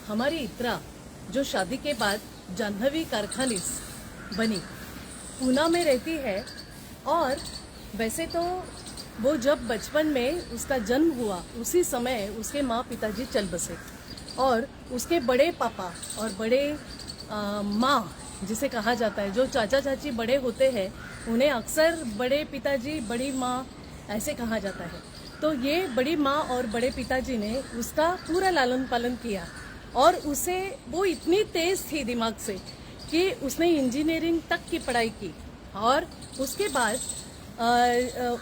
हमारी इत्रा जो शादी के बाद जाह्नवी कारखानिस बनी, पूना में रहती है। और वैसे तो वो जब बचपन में उसका जन्म हुआ उसी समय उसके माँ पिताजी चल बसे, और उसके बड़े पापा और बड़े माँ जिसे कहा जाता है, जो चाचा चाची बड़े होते हैं उन्हें अक्सर बड़े पिताजी बड़ी माँ ऐसे कहा जाता है। तो ये बड़ी माँ और बड़े पिताजी ने उसका पूरा लालन पालन किया, और उसे वो इतनी तेज थी दिमाग से कि उसने इंजीनियरिंग तक की पढ़ाई की। और उसके बाद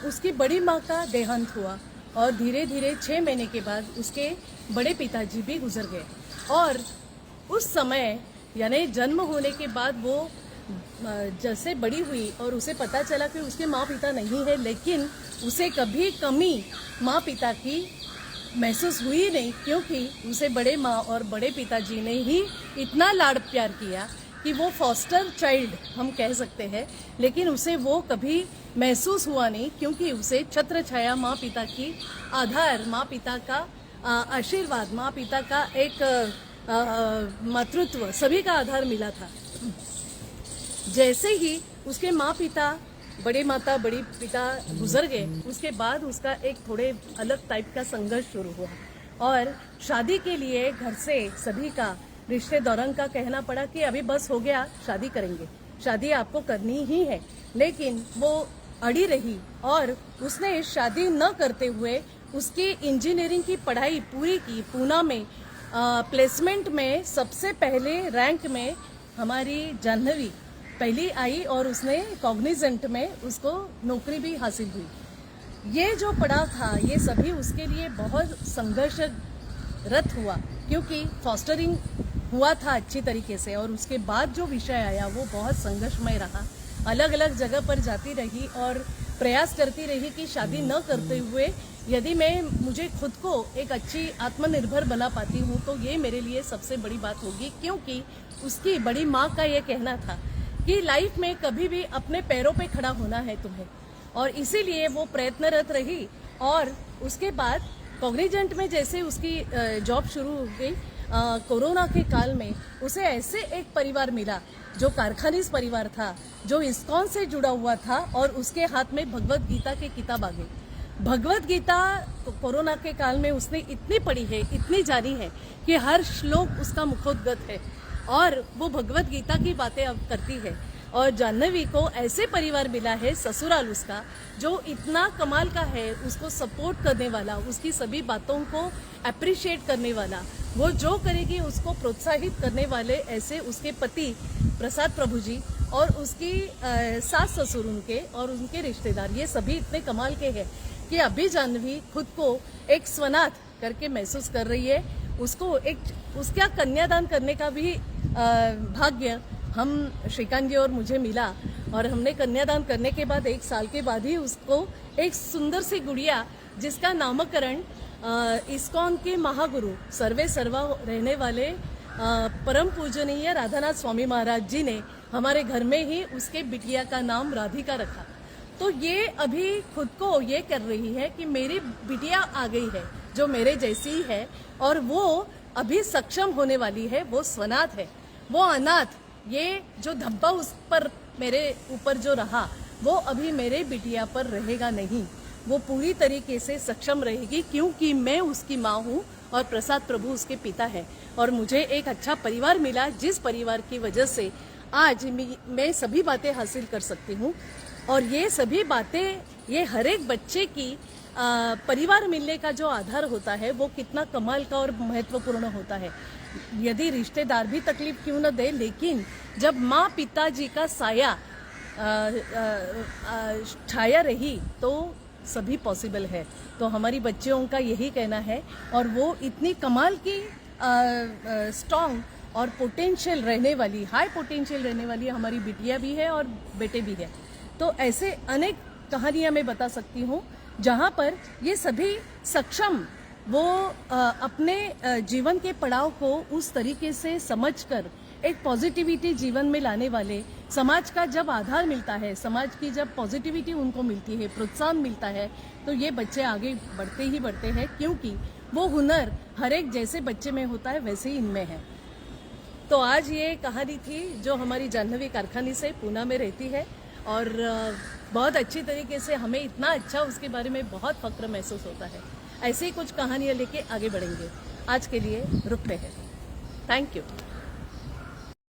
उसकी बड़ी माँ का देहांत हुआ, और धीरे धीरे 6 महीने के बाद उसके बड़े पिताजी भी गुजर गए। और उस समय यानी जन्म होने के बाद वो जैसे बड़ी हुई और उसे पता चला कि उसके माँ पिता नहीं है, लेकिन उसे कभी कमी माँ पिता की महसूस हुई नहीं, क्योंकि उसे बड़े माँ और बड़े पिताजी ने ही इतना लाड़ प्यार किया कि वो फॉस्टर चाइल्ड हम कह सकते हैं, लेकिन उसे वो कभी महसूस हुआ नहीं, क्योंकि उसे छत्र छाया माँ पिता की आधार, माँ पिता का आशीर्वाद, माँ पिता का एक मातृत्व, सभी का आधार मिला था। जैसे ही उसके माँ पिता, बड़े माता बड़ी पिता गुजर गए, उसके बाद उसका एक थोड़े अलग टाइप का संघर्ष शुरू हुआ, और शादी के लिए घर से सभी का, रिश्तेदारों का कहना पड़ा कि अभी बस हो गया, शादी करेंगे, शादी आपको करनी ही है। लेकिन वो अड़ी रही, और उसने शादी न करते हुए उसकी इंजीनियरिंग की पढ़ाई पूरी की। पूना में प्लेसमेंट में सबसे पहले रैंक में हमारी जाह्नवी पहली आई, और उसने कॉग्निजेंट में उसको नौकरी भी हासिल हुई। ये जो पड़ा था ये सभी उसके लिए बहुत संघर्षरत हुआ, क्योंकि फॉस्टरिंग हुआ था अच्छी तरीके से, और उसके बाद जो विषय आया वो बहुत संघर्षमय रहा। अलग अलग जगह पर जाती रही और प्रयास करती रही कि शादी न करते हुए यदि मुझे खुद को एक अच्छी आत्मनिर्भर बना पाती हूँ तो ये मेरे लिए सबसे बड़ी बात होगी, क्योंकि उसकी बड़ी माँ का ये कहना था कि लाइफ में कभी भी अपने पैरों पे खड़ा होना है तुम्हें, और इसीलिए वो प्रयत्नरत रही। और उसके बाद कॉग्निजेंट में जैसे उसकी जॉब शुरू हो गई, कोरोना के काल में उसे ऐसे एक परिवार मिला जो कारखानिस परिवार था, जो इस्कॉन से जुड़ा हुआ था, और उसके हाथ में भगवत गीता की किताब आ गई। भगवत गीता कोरोना के काल में उसने इतनी पढ़ी है, इतनी जानी है कि हर श्लोक उसका मुखोद्गत है, और वो भगवत गीता की बातें अब करती है। और जाह्नवी को ऐसे परिवार मिला है ससुराल उसका, जो इतना कमाल का है, उसको सपोर्ट करने वाला, उसकी सभी बातों को अप्रिशिएट करने वाला, वो जो करेगी उसको प्रोत्साहित करने वाले ऐसे उसके पति प्रसाद प्रभु जी, और उसकी सास ससुर उनके और उनके रिश्तेदार, ये सभी इतने कमाल के हैं कि अभी जाह्नवी खुद को एक स्वनाथ करके महसूस कर रही है। उसको उसका कन्यादान करने का भी भाग्य हम श्रीकांत जी और मुझे मिला, और हमने कन्यादान करने के बाद 1 साल के बाद ही उसको एक सुंदर सी गुड़िया, जिसका नामकरण इस्कॉन के महागुरु सर्वे सर्वा रहने वाले परम पूजनीय राधानाथ स्वामी महाराज जी ने हमारे घर में ही उसके बिटिया का नाम राधिका रखा। तो ये अभी खुद को ये कर रही है कि मेरी बिटिया आ गई है जो मेरे जैसी ही है, और वो अभी सक्षम होने वाली है, वो स्वनाथ है, वो अनाथ। ये जो धब्बा उस पर मेरे ऊपर जो रहा वो अभी मेरे बिटिया पर रहेगा नहीं, वो पूरी तरीके से सक्षम रहेगी, क्योंकि मैं उसकी माँ हूँ और प्रसाद प्रभु उसके पिता है, और मुझे एक अच्छा परिवार मिला, जिस परिवार की वजह से आज मैं सभी बातें हासिल कर सकती हूँ। और ये सभी बातें, ये हर एक बच्चे की परिवार मिलने का जो आधार होता है वो कितना कमाल का और महत्वपूर्ण होता है। यदि रिश्तेदार भी तकलीफ क्यों न दे, लेकिन जब माँ पिताजी का साया छाया रही तो सभी पॉसिबल है। तो हमारी बच्चियों का यही कहना है, और वो इतनी कमाल की स्ट्रॉन्ग और पोटेंशियल रहने वाली, हाई पोटेंशियल रहने वाली हमारी बिटिया भी है और बेटे भी है। तो ऐसे अनेक कहानियां मैं बता सकती हूँ जहाँ पर ये सभी सक्षम, वो अपने जीवन के पड़ाव को उस तरीके से समझकर एक पॉजिटिविटी जीवन में लाने वाले, समाज का जब आधार मिलता है, समाज की जब पॉजिटिविटी उनको मिलती है, प्रोत्साहन मिलता है, तो ये बच्चे आगे बढ़ते ही बढ़ते हैं, क्योंकि वो हुनर हर एक जैसे बच्चे में होता है वैसे ही इनमें है। तो आज ये कहानी थी जो हमारी जाह्नवी कारखानी से पूना में रहती है और बहुत अच्छी तरीके से हमें इतना अच्छा उसके बारे में बहुत फक्र महसूस होता है। ऐसे ही कुछ कहानियाँ लेके आगे बढ़ेंगे। आज के लिए रुकते हैं। Thank you.